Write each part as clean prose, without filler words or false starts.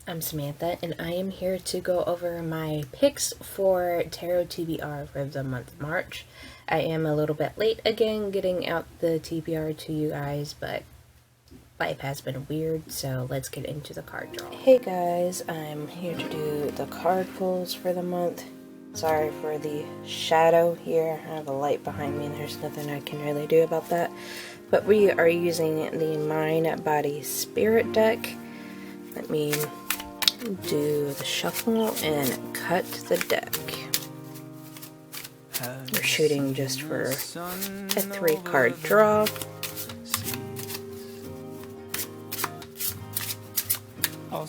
I'm Samantha, and I am here to go over my picks for Tarot TBR for the month of March. I am a little bit late again getting out the TBR to you guys, but life has been weird, so let's get into the card draw. Hey guys, I'm here to do the card pulls for the month. Sorry for the shadow here. I have a light behind me and there's nothing I can really do about that. But we are using the Mind, Body, Spirit deck. Let me do the shuffle and cut the deck. We're shooting just for a 3-card draw. Alright,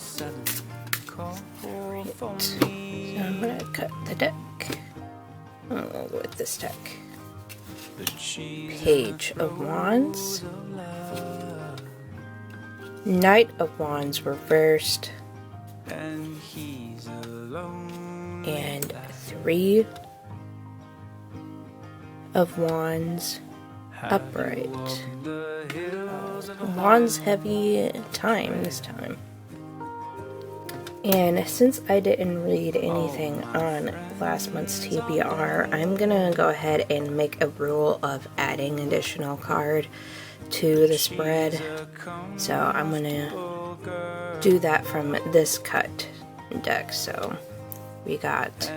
so I'm gonna cut the deck. I'll go with this deck. Page of Wands, Knight of Wands reversed, and 3 of Wands upright. Wands heavy time this time. And since I didn't read anything on last month's TBR, I'm gonna go ahead and make a rule of adding additional card to the spread. So I'm gonna do that from this cut deck. So we got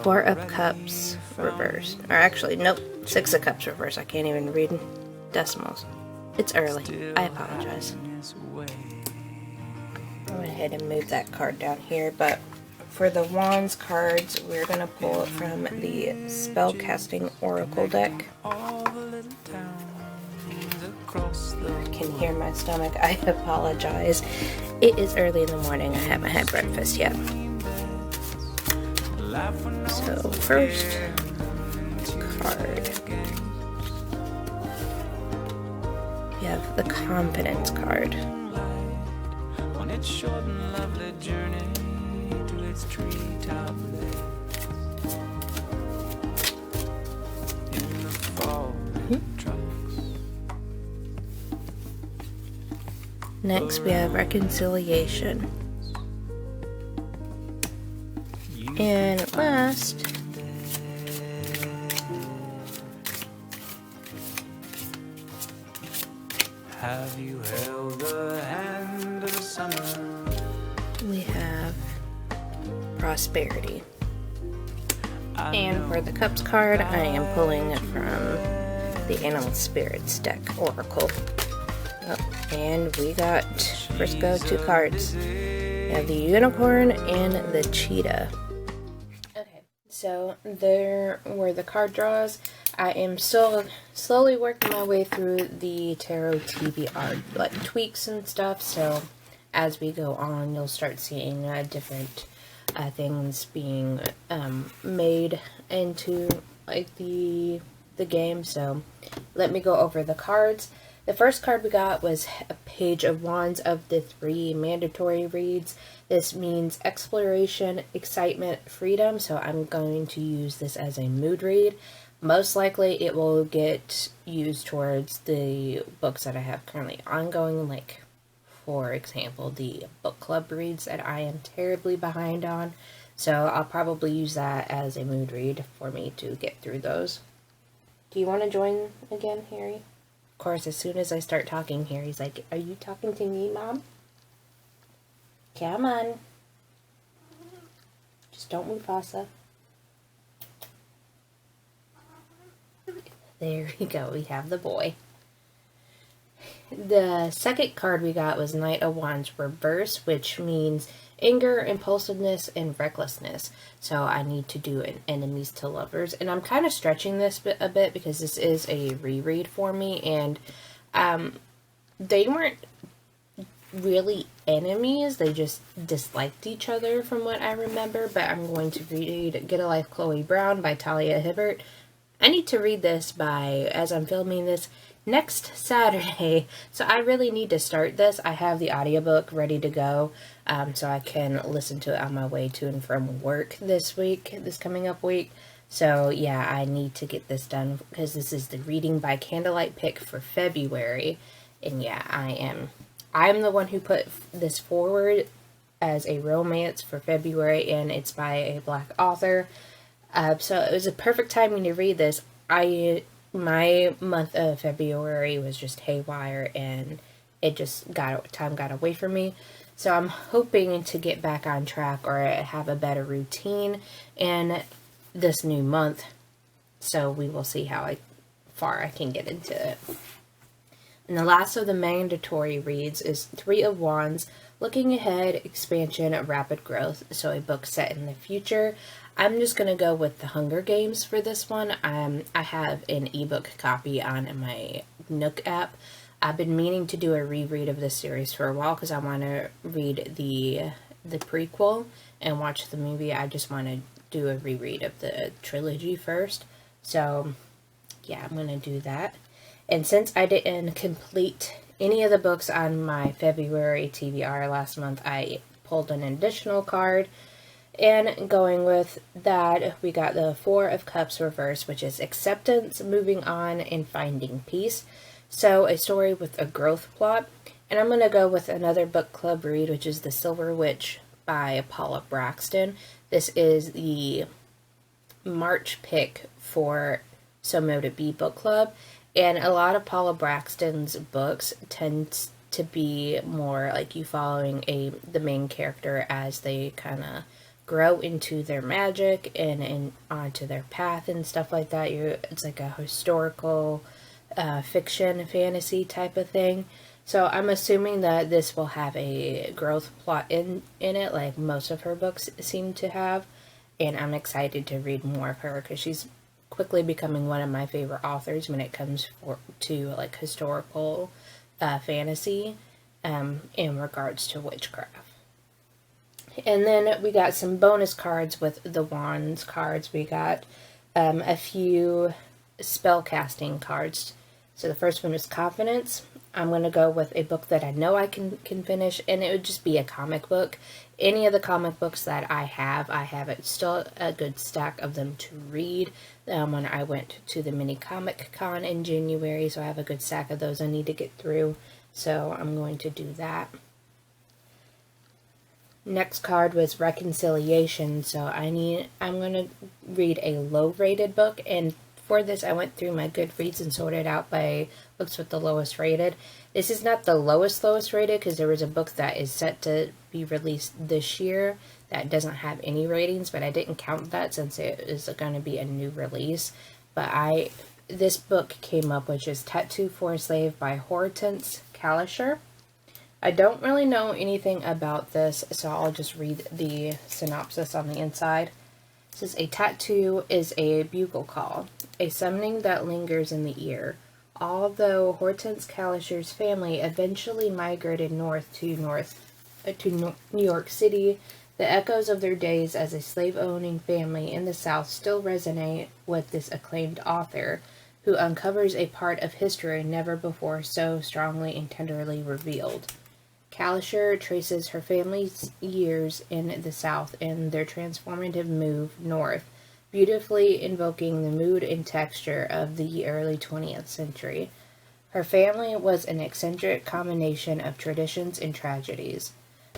4 of Cups reversed. Or actually, nope, 6 of Cups reversed. I can't even read decimals. It's early. I apologize. I went ahead and moved that card down here, but for the Wands cards, we're going to pull it from the Spellcasting Oracle deck. I can hear my stomach. I apologize. It is early in the morning. I haven't had breakfast yet. So first card, we have the Confidence card. Short and lovely journey to its treetop in the fall tropics. Next we have Reconciliation. And last, have you held the hand of summer? We have Prosperity. And for the Cups card, I am pulling from the Animal Spirits deck, Oracle. Oh, and we got, first go 2 cards. We have the Unicorn and the Cheetah. Okay, so there were the card draws. I am still slowly working my way through the Tarot TBR like tweaks and stuff, so as we go on you'll start seeing different things being made into like the game. So let me go over the cards. The first card we got was a Page of Wands of the 3 mandatory reads. This means exploration, excitement, freedom, so I'm going to use this as a mood read. Most likely it will get used towards the books that I have currently ongoing, like, for example, the book club reads that I am terribly behind on. So I'll probably use that as a mood read for me to get through those. Do you want to join again, Harry? Of course, as soon as I start talking, Harry's like, "Are you talking to me, Mom? Come on. Just don't move, Asa." There we go, we have the boy. The second card we got was Knight of Wands reverse, which means anger, impulsiveness, and recklessness. So I need to do an enemies to lovers. And I'm kind of stretching this a bit because this is a reread for me. And they weren't really enemies. They just disliked each other from what I remember. But I'm going to read Get a Life, Chloe Brown by Talia Hibbert. I need to read this by, as I'm filming this, next Saturday. So I really need to start this. I have the audiobook ready to go, so I can listen to it on my way to and from work this coming up week. So yeah, I need to get this done because this is the reading by candlelight pick for February. And yeah, I'm the one who put this forward as a romance for February, and it's by a Black author. So it was a perfect timing to read this. My month of February was just haywire, and time got away from me. So I'm hoping to get back on track or have a better routine in this new month. So we will see how far I can get into it. And the last of the mandatory reads is Three of Wands, Looking Ahead, Expansion, Rapid Growth. So a book set in the future. I'm just going to go with the Hunger Games for this one. I have an ebook copy on my Nook app. I've been meaning to do a reread of this series for a while because I want to read the prequel and watch the movie. I just want to do a reread of the trilogy first. So, yeah, I'm going to do that. And since I didn't complete any of the books on my February TBR last month, I pulled an additional card. And going with that, we got the Four of Cups reversed, which is acceptance, moving on, and finding peace. So a story with a growth plot. And I'm going to go with another book club read, which is The Silver Witch by Paula Braxton. This is the March pick for So Mo to Be book club. And a lot of Paula Braxton's books tend to be more like you following the main character as they kind of grow into their magic and onto their path and stuff like that. It's like a historical fiction fantasy type of thing. So I'm assuming that this will have a growth plot in it, like most of her books seem to have. And I'm excited to read more of her because she's quickly becoming one of my favorite authors when it comes to like historical fantasy in regards to witchcraft. And then we got some bonus cards with the Wands cards. We got a few spell casting cards. So the first one is Confidence. I'm going to go with a book that I know I can finish, and it would just be a comic book. Any of the comic books that I have still a good stack of them to read. When I went to the mini Comic Con in January, so I have a good stack of those I need to get through. So I'm going to do that. Next card was Reconciliation. So I'm going to read a low-rated book, and for this I went through my Goodreads and sorted out by books with the lowest rated. This is not the lowest rated because there was a book that is set to be released this year that doesn't have any ratings, but I didn't count that since it is going to be a new release. But this book came up, which is Tattoo for a Slave by Hortense Kalischer. I don't really know anything about this, so I'll just read the synopsis on the inside. It says, a tattoo is a bugle call, a summoning that lingers in the ear. Although Hortense Kalischer's family eventually migrated north to New York City, the echoes of their days as a slave-owning family in the South still resonate with this acclaimed author, who uncovers a part of history never before so strongly and tenderly revealed. Kalischer traces her family's years in the South and their transformative move north, beautifully invoking the mood and texture of the early 20th century. Her family was an eccentric combination of traditions and tragedies.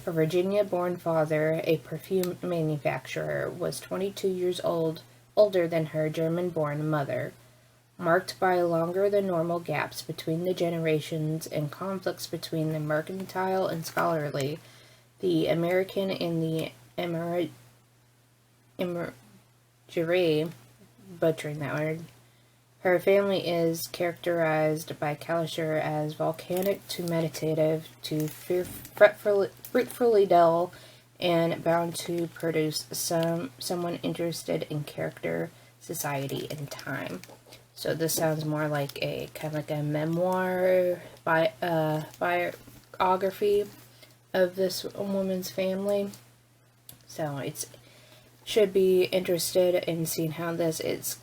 Her Virginia-born father, a perfume manufacturer, was 22 years older than her German-born mother. Marked by longer than normal gaps between the generations and conflicts between the mercantile and scholarly, the American and the immigrant, butchering that word. Her family is characterized by Kalischer as volcanic to meditative to fruitfully dull and bound to produce someone interested in character, society, and time. So this sounds more like a kind of like a memoir biography of this woman's family. So it's should be interested in seeing how this is.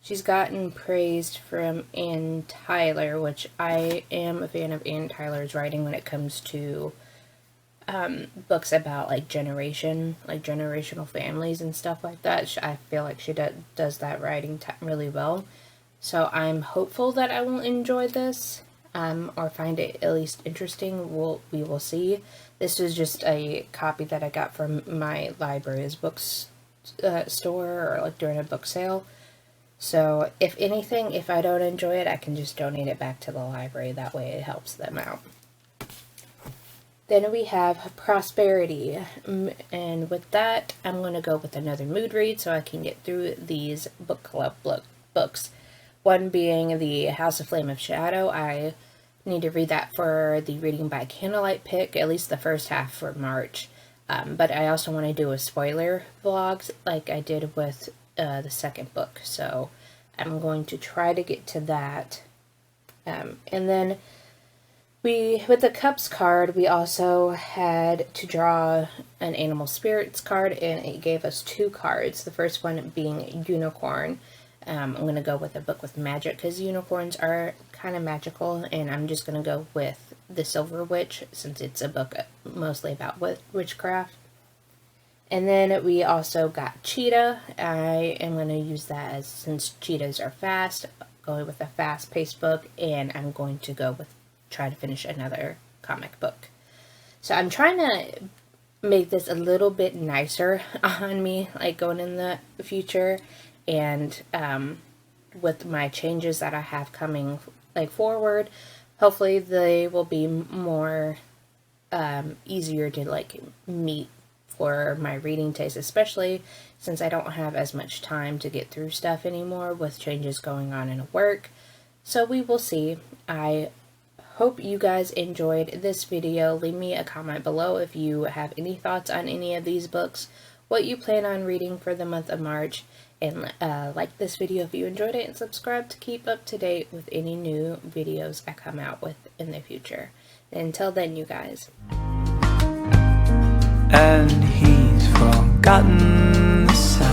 She's gotten praised from Ann Tyler, which I am a fan of Ann Tyler's writing when it comes to books about like generational families and stuff like that. I feel like she does that writing really well. So I'm hopeful that I will enjoy this. or find it at least interesting. We will see. This was just a copy that I got from my library's books store, or like during a book sale. So if anything, if I don't enjoy it, I can just donate it back to the library. That way it helps them out. Then we have Prosperity, and with that, I'm going to go with another mood read so I can get through these book club books. One being the House of Flame of Shadow. I need to read that for the Reading by Candlelight pick, at least the first half for March. But I also want to do a spoiler vlogs like I did with the second book, so I'm going to try to get to that. And then with the Cups card, we also had to draw an Animal Spirits card, and it gave us 2 cards. The first one being Unicorn. I'm going to go with a book with magic, because unicorns are kind of magical, and I'm just going to go with the Silver Witch, since it's a book mostly about witchcraft. And then we also got Cheetah. I am going to use that as, since cheetahs are fast, going with a fast-paced book, and I'm going to go with try to finish another comic book. So I'm trying to make this a little bit nicer on me, like going in the future, and with my changes that I have coming like forward, hopefully they will be more easier to like meet for my reading taste, especially since I don't have as much time to get through stuff anymore with changes going on in work. So we will see. I hope you guys enjoyed this video. Leave me a comment below if you have any thoughts on any of these books, what you plan on reading for the month of March, and like this video if you enjoyed it, and subscribe to keep up to date with any new videos I come out with in the future. Until then, you guys. And he's forgotten the sound.